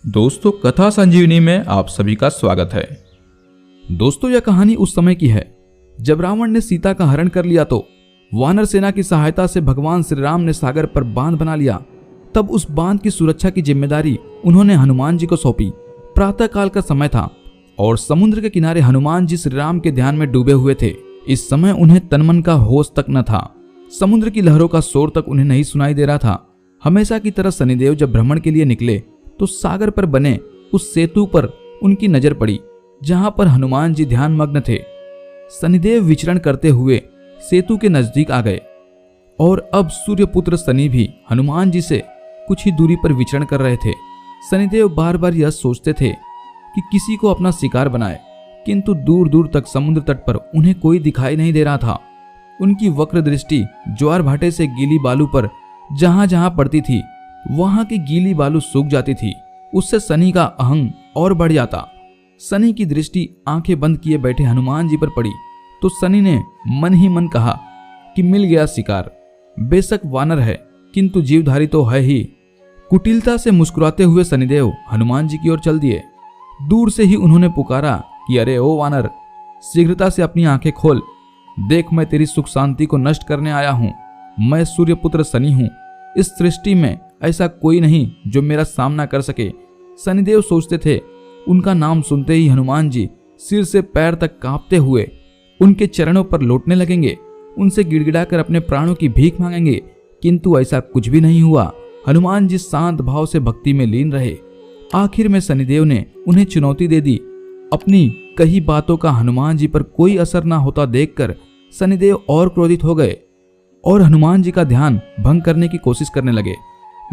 दोस्तों, कथा संजीवनी में आप सभी का स्वागत है। दोस्तों, यह कहानी उस समय की है जब रावण ने सीता का हरण कर लिया तो वानर सेना की सहायता से भगवान श्री राम ने सागर पर बांध बना लिया। तब उस बांध की सुरक्षा की जिम्मेदारी उन्होंने हनुमान जी को सौंपी। प्रातः काल का समय था और समुद्र के किनारे हनुमान जी श्री राम के ध्यान में डूबे हुए थे। इस समय उन्हें तनमन का होश तक न था। समुद्र की लहरों का शोर तक उन्हें नहीं सुनाई दे रहा था। हमेशा की तरह शनिदेव जब भ्रमण के लिए निकले तो सागर पर बने उस सेतु पर उनकी नजर पड़ी जहां पर हनुमान जी ध्यान मग्न थे। शनिदेव विचरण करते हुए सेतु के नजदीक आ गए और अब सूर्यपुत्र शनि भी हनुमान जी से कुछ ही दूरी पर विचरण कर रहे थे। शनिदेव बार बार यह सोचते थे कि किसी को अपना शिकार बनाए, किंतु दूर दूर तक समुद्र तट पर उन्हें कोई दिखाई नहीं दे रहा था। उनकी वक्र दृष्टि ज्वार भाटे से गीली बालू पर जहां जहां पड़ती थी वहां की गीली बालू सूख जाती थी। उससे शनि का अहंग और बढ़ जाता। शनि की दृष्टि आंखें बंद किए बैठे हनुमान जी पर पड़ी तो शनि ने मन ही मन कहा कि मिल गया शिकार। बेशक वानर है किंतु जीवधारी तो है ही। कुटिलता से मुस्कुराते हुए शनिदेव हनुमान जी की ओर चल दिए। दूर से ही उन्होंने पुकारा कि अरे ओ वानर, शीघ्रता से अपनी आंखें खोल। देख, मैं तेरी सुख शांति को नष्ट करने आया हूं। मैं सूर्यपुत्र शनि हूं। इस सृष्टि में ऐसा कोई नहीं जो मेरा सामना कर सके। शनिदेव सोचते थे। उनका नाम सुनते ही हनुमान जी सिर से पैर तक कांपते हुए उनके चरणों पर लौटने लगेंगे, उनसे गिड़गिड़ाकर अपने प्राणों की भीख मांगेंगे, किंतु ऐसा कुछ भी नहीं हुआ। हनुमान जी शांत भाव से भक्ति में लीन रहे। आखिर में शनिदेव ने उन्हें चुनौती दे दी। अपनी कही बातों का हनुमान जी पर कोई असर न होता देखकर शनिदेव और क्रोधित हो गए और हनुमान जी का ध्यान भंग करने की कोशिश करने लगे,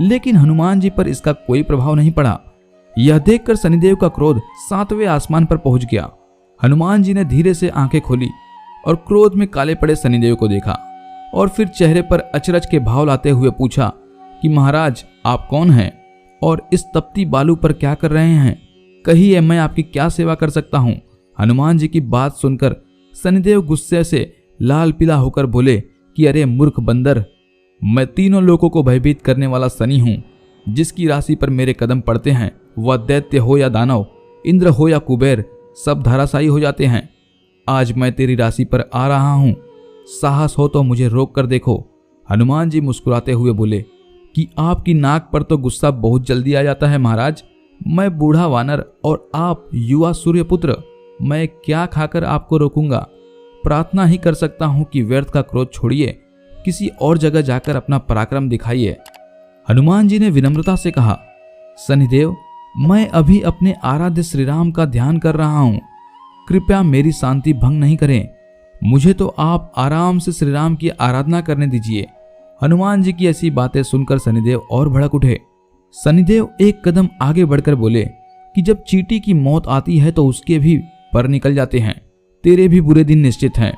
लेकिन हनुमान जी पर इसका कोई प्रभाव नहीं पड़ा। यह देखकर शनिदेव का क्रोध 7वें आसमान पर पहुंच गया। हनुमान जी ने धीरे से आंखें खोली और क्रोध में काले पड़े शनिदेव को देखा और फिर चेहरे पर अचरज के भाव लाते हुए पूछा कि महाराज, आप कौन हैं और इस तपती बालू पर क्या कर रहे हैं? कहिए, मैं आपकी क्या सेवा कर सकता हूं? हनुमान जी की बात सुनकर शनिदेव गुस्से से लाल पीला होकर बोले कि अरे मूर्ख बंदर, मैं तीनों लोगों को भयभीत करने वाला शनि हूं। जिसकी राशि पर मेरे कदम पड़ते हैं वह दैत्य हो या दानव, इंद्र हो या कुबेर, सब धराशायी हो जाते हैं। आज मैं तेरी राशि पर आ रहा हूं। साहस हो तो मुझे रोक कर देखो। हनुमान जी मुस्कुराते हुए बोले कि आपकी नाक पर तो गुस्सा बहुत जल्दी आ जाता है महाराज। मैं बूढ़ा वानर और आप युवा सूर्यपुत्र, मैं क्या खाकर आपको रोकूंगा? प्रार्थना ही कर सकता हूं कि व्यर्थ का क्रोध छोड़िए, किसी और जगह जाकर अपना पराक्रम दिखाइए। हनुमान जी ने विनम्रता से कहा, शनिदेव, मैं अभी अपने आराध्य श्री राम का ध्यान कर रहा हूं। कृपया मेरी शांति भंग नहीं करें। मुझे तो आप आराम से श्री राम की आराधना करने दीजिए। हनुमान जी की ऐसी बातें सुनकर शनिदेव और भड़क उठे। शनिदेव एक कदम आगे बढ़कर बोले कि जब चींटी की मौत आती है तो उसके भी पर निकल जाते हैं। तेरे भी बुरे दिन निश्चित हैं।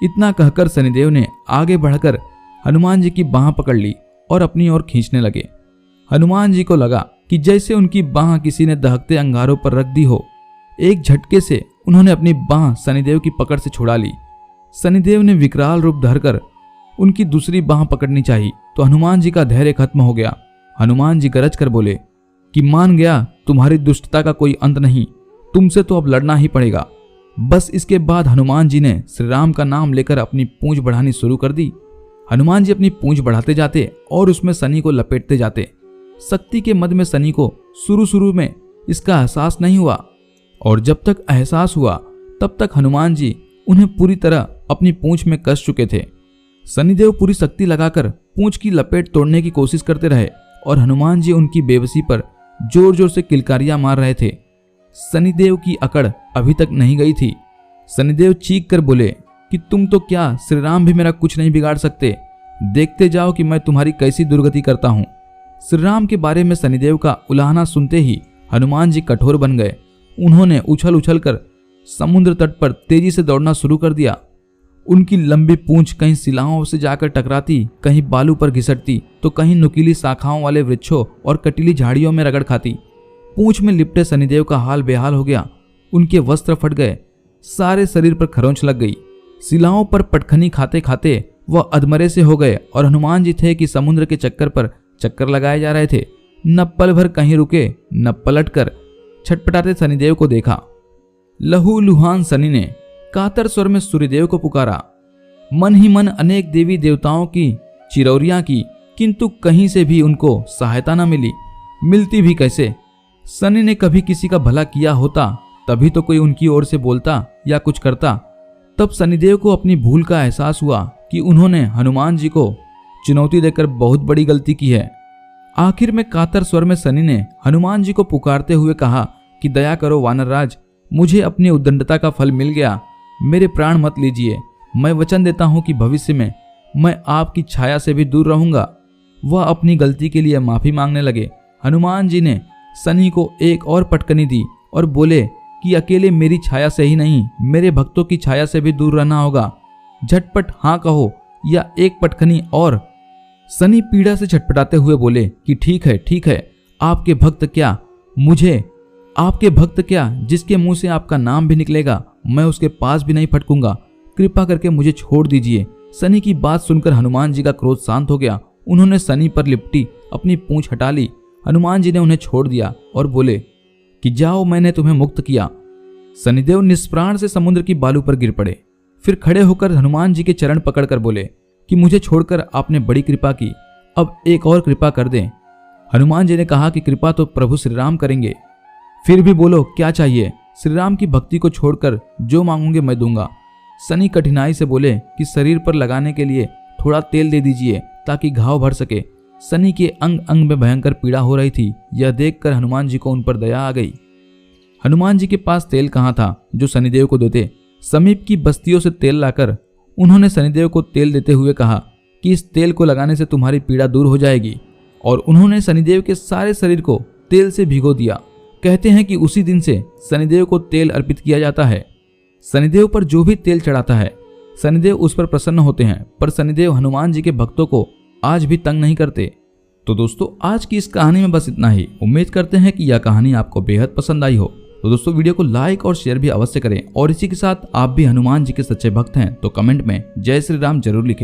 इतना कहकर शनिदेव ने आगे बढ़कर हनुमान जी की बांह पकड़ ली और अपनी ओर खींचने लगे। हनुमान जी को लगा कि जैसे उनकी बांह किसी ने दहकते अंगारों पर रख दी हो। एक झटके से उन्होंने अपनी बांह शनिदेव की पकड़ से छुड़ा ली। शनिदेव ने विकराल रूप धरकर उनकी दूसरी बांह पकड़नी चाहिए तो हनुमान जी का धैर्य खत्म हो गया। हनुमान जी गरज कर बोले कि मान गया, तुम्हारी दुष्टता का कोई अंत नहीं, तुमसे तो अब लड़ना ही पड़ेगा। बस इसके बाद हनुमान जी ने श्री राम का नाम लेकर अपनी पूंछ बढ़ानी शुरू कर दी। हनुमान जी अपनी पूंछ बढ़ाते जाते और उसमें शनि को लपेटते जाते। शक्ति के मद में शनि को शुरू में इसका एहसास नहीं हुआ और जब तक एहसास हुआ तब तक हनुमान जी उन्हें पूरी तरह अपनी पूंछ में कस चुके थे। शनिदेव पूरी शक्ति लगाकर पूंछ की लपेट तोड़ने की कोशिश करते रहे और हनुमान जी उनकी बेबसी पर जोर जोर से किलकारियां मार रहे थे। शनिदेव की अकड़ अभी तक नहीं गई थी। शनिदेव चीख कर बोले कि तुम तो क्या, श्री राम भी मेरा कुछ नहीं बिगाड़ सकते। देखते जाओ कि मैं तुम्हारी कैसी दुर्गति करता हूं। श्री राम के बारे में शनिदेव का उलाहना सुनते ही हनुमान जी कठोर बन गए। उन्होंने उछल उछल कर समुद्र तट पर तेजी से दौड़ना शुरू कर दिया। उनकी लंबी पूंछ कहीं शिलाओं से जाकर टकराती, कहीं बालू पर घिसटती तो कहीं नुकीली शाखाओं वाले वृक्षों और कटीली झाड़ियों में रगड़ खाती। पूंछ में लिपटे शनिदेव का हाल बेहाल हो गया। उनके वस्त्र फट गए, सारे शरीर पर खरोंच लग गई। शिलाओं पर पटखनी खाते खाते वह अधमरे से हो गए और हनुमान जी थे कि समुद्र के चक्कर पर चक्कर लगाए जा रहे थे। न पल भर कहीं रुके न पलटकर छटपटाते शनिदेव को देखा। लहूलुहान शनि ने कातर स्वर में सूर्यदेव को पुकारा। मन ही मन अनेक देवी देवताओं की चिरौरियां की, किंतु कहीं से भी उनको सहायता न मिली। मिलती भी कैसे? शनि ने कभी किसी का भला किया होता तभी तो कोई उनकी ओर से बोलता या कुछ करता। तब शनिदेव को अपनी भूल का एहसास हुआ कि उन्होंने हनुमान जी को चुनौती देकर बहुत बड़ी गलती की है। आखिर में कातर स्वर में शनि ने हनुमान जी को पुकारते हुए कहा कि दया करो वानरराज, मुझे अपनी उद्दंडता का फल मिल गया, मेरे प्राण मत लीजिए। मैं वचन देता हूं कि भविष्य में मैं आपकी छाया से भी दूर रहूंगा। वह अपनी गलती के लिए माफी मांगने लगे। हनुमान जी ने शनि को एक और पटकनी दी और बोले कि अकेले मेरी छाया से ही नहीं, मेरे भक्तों की छाया से भी दूर रहना होगा। झटपट हाँ कहो या एक पटकनी और। शनि पीड़ा से छटपटाते हुए बोले कि ठीक है, आपके भक्त क्या, जिसके मुंह से आपका नाम भी निकलेगा, मैं उसके पास भी नहीं फटकूंगा। कृपा करके मुझे छोड़ दीजिए। शनि की बात सुनकर हनुमान जी का क्रोध शांत हो गया। उन्होंने शनि पर लिपटी अपनी पूंछ हटा ली। हनुमान जी ने उन्हें छोड़ दिया और बोले कि जाओ, मैंने तुम्हें मुक्त किया। शनिदेव निष्प्राण से समुद्र की बालू पर गिर पड़े। फिर खड़े होकर हनुमान जी के चरण पकड़कर बोले कि मुझे छोड़कर आपने बड़ी कृपा की, अब एक और कृपा कर दें। हनुमान जी ने कहा कि कृपा तो प्रभु श्री राम करेंगे, फिर भी बोलो क्या चाहिए? श्री राम की भक्ति को छोड़कर जो मांगोगे मैं दूंगा। शनि कठिनाई से बोले कि शरीर पर लगाने के लिए थोड़ा तेल दे दीजिए ताकि घाव भर सके। शनि के अंग अंग में भयंकर पीड़ा हो रही थी। यह देखकर हनुमान जी को उन पर दया आ गई। हनुमान जी के पास तेल कहाँ था जो शनिदेव को देते? समीप की बस्तियों से तेल लाकर उन्होंने शनिदेव को तेल देते हुए कहा कि इस तेल को लगाने से तुम्हारी पीड़ा दूर हो जाएगी। और उन्होंने शनिदेव के सारे शरीर को तेल से भिगो दिया। कहते हैं कि उसी दिन से शनिदेव को तेल अर्पित किया जाता है। शनिदेव पर जो भी तेल चढ़ाता है शनिदेव उस पर प्रसन्न होते हैं। पर शनिदेव हनुमान जी के भक्तों को आज भी तंग नहीं करते। तो दोस्तों, आज की इस कहानी में बस इतना ही। उम्मीद करते हैं कि यह कहानी आपको बेहद पसंद आई हो। तो दोस्तों, वीडियो को लाइक और शेयर भी अवश्य करें। और इसी के साथ आप भी हनुमान जी के सच्चे भक्त हैं तो कमेंट में जय श्री राम जरूर लिखें।